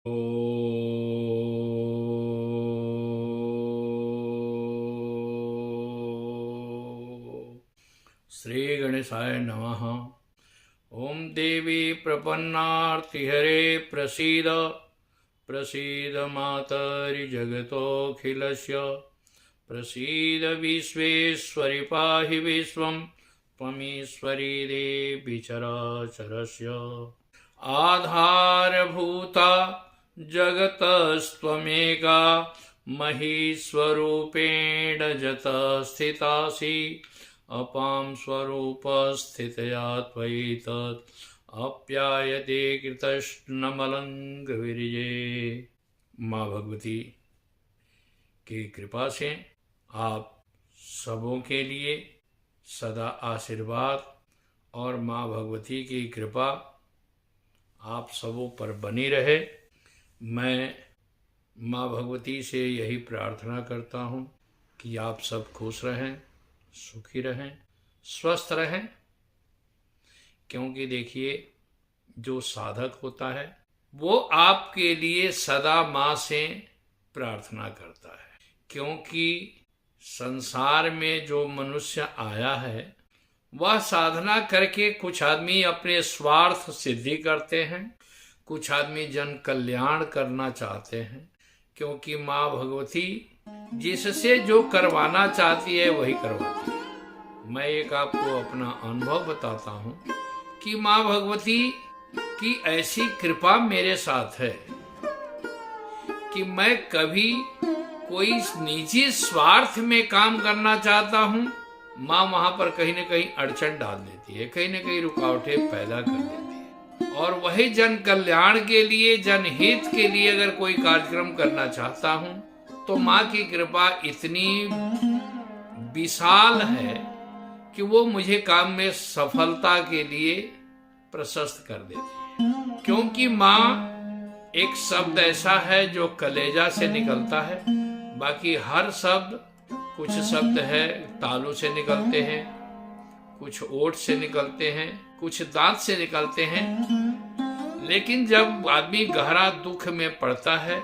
ओ श्री गणेशाय नमः। ओम देवी प्रपन्नार्तिहरे प्रसीद प्रसीद मातरि जगतोऽखिलस्य प्रसीद विश्वेश्वरि पाहि विश्वं त्वमीश्वरी देवी चराचरस्य आधारभूता जगतस्त्वमेका महीस्वरूपेण जतस्थितासि अपां स्वरूपस्थितया त्वयि तत् अप्यायते कृतस्नमलङ्घवीर्ये। माँ भगवती की कृपा से आप सबों के लिए सदा आशीर्वाद और माँ भगवती की कृपा आप सबों पर बनी रहे। मैं माँ भगवती से यही प्रार्थना करता हूँ कि आप सब खुश रहें, सुखी रहें, स्वस्थ रहें। क्योंकि देखिए, जो साधक होता है वो आपके लिए सदा माँ से प्रार्थना करता है। क्योंकि संसार में जो मनुष्य आया है वह साधना करके, कुछ आदमी अपने स्वार्थ सिद्धि करते हैं, कुछ आदमी जन कल्याण करना चाहते हैं। क्योंकि माँ भगवती जिससे जो करवाना चाहती है वही करवाती है। मैं एक आपको अपना अनुभव बताता हूँ कि माँ भगवती की ऐसी कृपा मेरे साथ है कि मैं कभी कोई निजी स्वार्थ में काम करना चाहता हूँ, माँ वहां पर कहीं न कहीं अड़चन डाल देती है, कहीं न कहीं रुकावटें पैदा कर देती है। और वही जन कल्याण के लिए, जनहित के लिए अगर कोई कार्यक्रम करना चाहता हूँ तो माँ की कृपा इतनी विशाल है कि वो मुझे काम में सफलता के लिए प्रशस्त कर देती है। क्योंकि माँ एक शब्द ऐसा है जो कलेजा से निकलता है। बाकी हर शब्द, कुछ शब्द है तालू से निकलते हैं, कुछ ओठ से निकलते हैं, कुछ दांत से निकलते हैं। लेकिन जब आदमी गहरा दुख में पड़ता है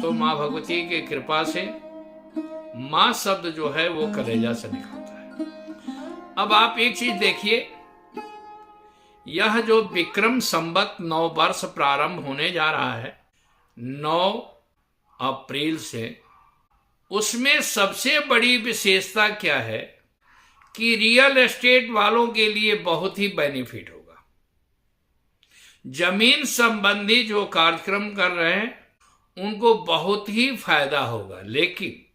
तो माँ भगवती की कृपा से माँ शब्द जो है वो कलेजा से निकलता है। अब आप एक चीज देखिए, यह जो विक्रम संवत 9 वर्ष प्रारंभ होने जा रहा है 9 अप्रैल से, उसमें सबसे बड़ी विशेषता क्या है कि रियल एस्टेट वालों के लिए बहुत ही बेनिफिट होगा। जमीन संबंधी जो कार्यक्रम कर रहे हैं उनको बहुत ही फायदा होगा। लेकिन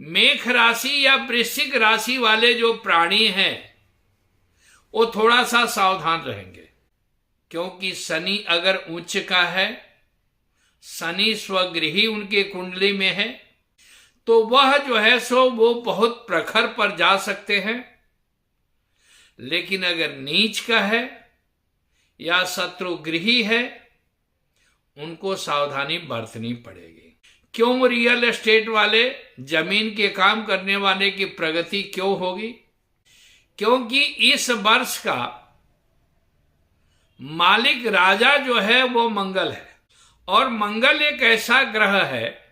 मेष राशि या वृश्चिक राशि वाले जो प्राणी हैं वो थोड़ा सा सावधान रहेंगे। क्योंकि शनि अगर उच्च का है, शनि स्वगृही उनके कुंडली में है, तो वह जो है सो वो बहुत प्रखर पर जा सकते हैं। लेकिन अगर नीच का है या शत्रुगृही है, उनको सावधानी बरतनी पड़ेगी। क्यों रियल एस्टेट वाले, जमीन के काम करने वाले की प्रगति क्यों होगी? क्योंकि इस वर्ष का मालिक राजा जो है वो मंगल है। और मंगल एक ऐसा ग्रह है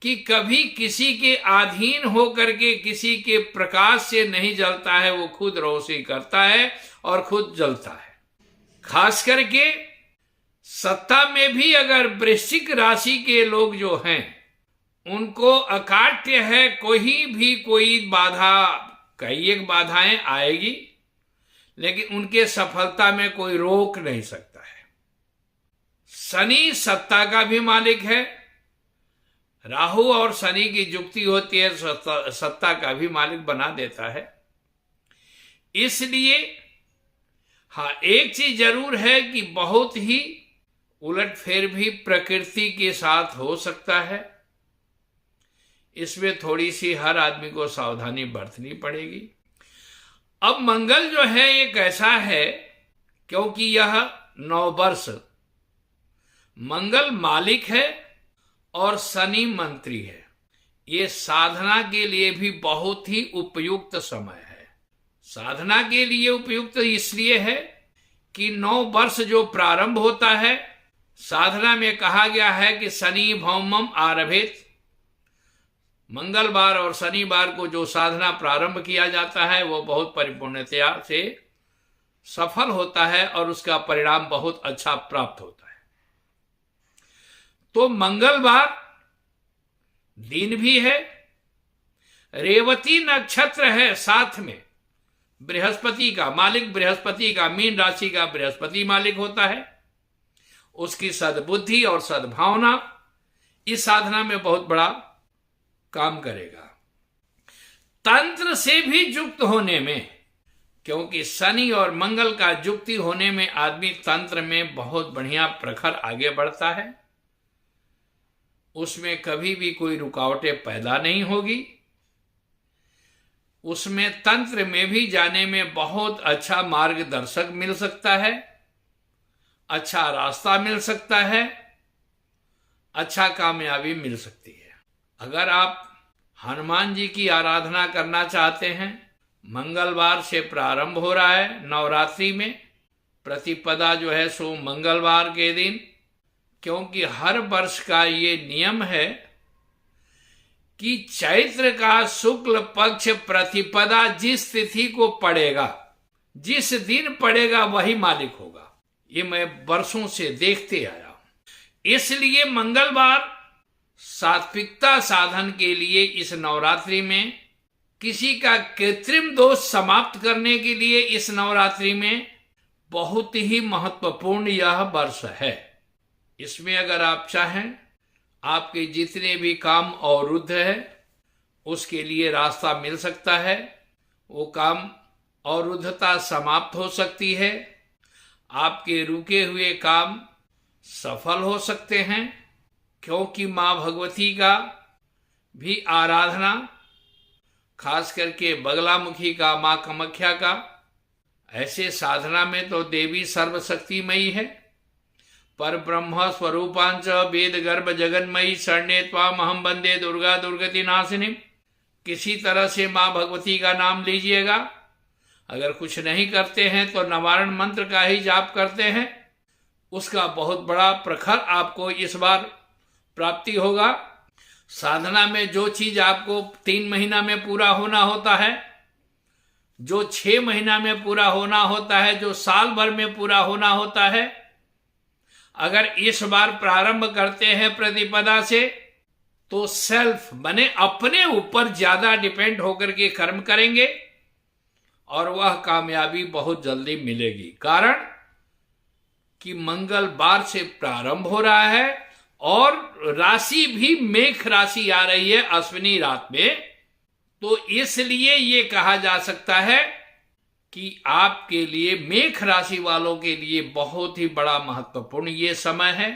कि कभी किसी के अधीन होकर के किसी के प्रकाश से नहीं जलता है, वो खुद रोशनी करता है और खुद जलता है। खास करके सत्ता में भी अगर वृश्चिक राशि के लोग जो हैं उनको अकाट्य है, कोई बाधा, कई एक बाधाएं आएगी, लेकिन उनके सफलता में कोई रोक नहीं सकता है। शनि सत्ता का भी मालिक है, राहु और शनि की युक्ति होती है, सत्ता का भी मालिक बना देता है। इसलिए हाँ, एक चीज जरूर है कि बहुत ही उलटफेर भी प्रकृति के साथ हो सकता है। इसमें थोड़ी सी हर आदमी को सावधानी बरतनी पड़ेगी। अब मंगल जो है एक ऐसा है, क्योंकि यह 9 वर्ष मंगल मालिक है और शनि मंत्री है, ये साधना के लिए भी बहुत ही उपयुक्त समय है। साधना के लिए उपयुक्त इसलिए है कि 9 वर्ष जो प्रारंभ होता है साधना में कहा गया है कि शनि भौमम आरभेत, मंगलवार और शनिवार को जो साधना प्रारंभ किया जाता है वो बहुत परिपूर्णतया से सफल होता है और उसका परिणाम बहुत अच्छा प्राप्त होता है। तो मंगलवार दिन भी है, रेवती नक्षत्र है, साथ में बृहस्पति का मालिक, बृहस्पति का मीन राशि का बृहस्पति मालिक होता है। उसकी सद्बुद्धि और सद्भावना इस साधना में बहुत बड़ा काम करेगा। तंत्र से भी युक्त होने में, क्योंकि शनि और मंगल का युक्ति होने में आदमी तंत्र में बहुत बढ़िया प्रखर आगे बढ़ता है, उसमें कभी भी कोई रुकावटें पैदा नहीं होगी। उसमें तंत्र में भी जाने में बहुत अच्छा मार्गदर्शक मिल सकता है, अच्छा रास्ता मिल सकता है, अच्छा कामयाबी मिल सकती है। अगर आप हनुमान जी की आराधना करना चाहते हैं, मंगलवार से प्रारंभ हो रहा है नवरात्रि में, प्रतिपदा जो है सो मंगलवार के दिन, क्योंकि हर वर्ष का ये नियम है कि चैत्र का शुक्ल पक्ष प्रतिपदा जिस तिथि को पड़ेगा, जिस दिन पड़ेगा वही मालिक होगा। ये मैं वर्षों से देखते आया हूं। इसलिए मंगलवार सात्विकता साधन के लिए इस नवरात्रि में, किसी का कृत्रिम दोष समाप्त करने के लिए इस नवरात्रि में बहुत ही महत्वपूर्ण यह वर्ष है। इसमें अगर आप चाहें, आपके जितने भी काम अवरुद्ध है उसके लिए रास्ता मिल सकता है, वो काम अवरुद्धता समाप्त हो सकती है, आपके रुके हुए काम सफल हो सकते हैं, क्योंकि माँ भगवती का भी आराधना, खास करके बगलामुखी का, माँ कामाख्या का, ऐसे साधना में तो देवी सर्वशक्तिमयी है। पर ब्रह्म स्वरूपांच वेद गर्भ जगन्मयी शरण्ये त्वाम अहम वंदे दुर्गा दुर्गति नाशिनी। किसी तरह से माँ भगवती का नाम लीजिएगा। अगर कुछ नहीं करते हैं तो निवारण मंत्र का ही जाप करते हैं, उसका बहुत बड़ा प्रखर आपको इस बार प्राप्ति होगा। साधना में जो चीज आपको 3 महीना में पूरा होना होता है, जो 6 महीना में पूरा होना होता है, जो साल भर में पूरा होना होता है, अगर इस बार प्रारंभ करते हैं प्रतिपदा से, तो सेल्फ बने अपने ऊपर ज्यादा डिपेंड होकर के कर्म करेंगे और वह कामयाबी बहुत जल्दी मिलेगी। कारण कि मंगलवार से प्रारंभ हो रहा है और राशि भी मेष राशि आ रही है अश्विनी रात में, तो इसलिए ये कहा जा सकता है कि आपके लिए, मेष राशि वालों के लिए बहुत ही बड़ा महत्वपूर्ण ये समय है।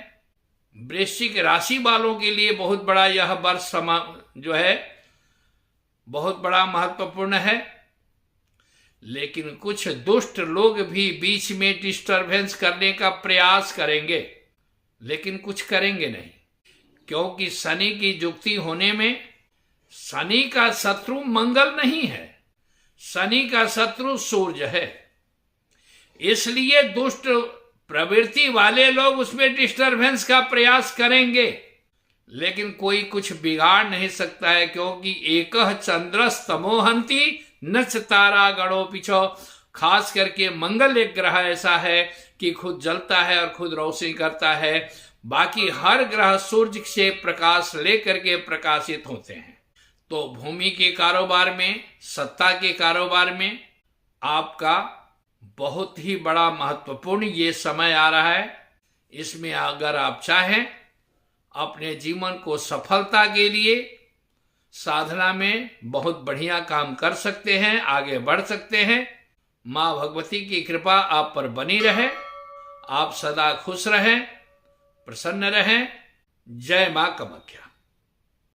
वृश्चिक राशि वालों के लिए बहुत बड़ा यह वर्ष समय जो है बहुत बड़ा महत्वपूर्ण है। लेकिन कुछ दुष्ट लोग भी बीच में डिस्टरबेंस करने का प्रयास करेंगे, लेकिन कुछ करेंगे नहीं, क्योंकि शनि की युक्ति होने में शनि का शत्रु मंगल नहीं है, शनि का शत्रु सूर्य है। इसलिए दुष्ट प्रवृत्ति वाले लोग उसमें डिस्टरबेंस का प्रयास करेंगे, लेकिन कोई कुछ बिगाड़ नहीं सकता है, क्योंकि एकह चंद्रस्तमोहंती नच तारा गणो पिछो। खास करके मंगल एक ग्रह ऐसा है कि खुद जलता है और खुद रोशनी करता है, बाकी हर ग्रह सूर्य से प्रकाश लेकर के प्रकाशित होते हैं। तो भूमि के कारोबार में, सत्ता के कारोबार में आपका बहुत ही बड़ा महत्वपूर्ण ये समय आ रहा है। इसमें अगर आप चाहें अपने जीवन को सफलता के लिए साधना में बहुत बढ़िया काम कर सकते हैं, आगे बढ़ सकते हैं। माँ भगवती की कृपा आप पर बनी रहे, आप सदा खुश रहें, प्रसन्न रहें। जय माँ कामाख्या।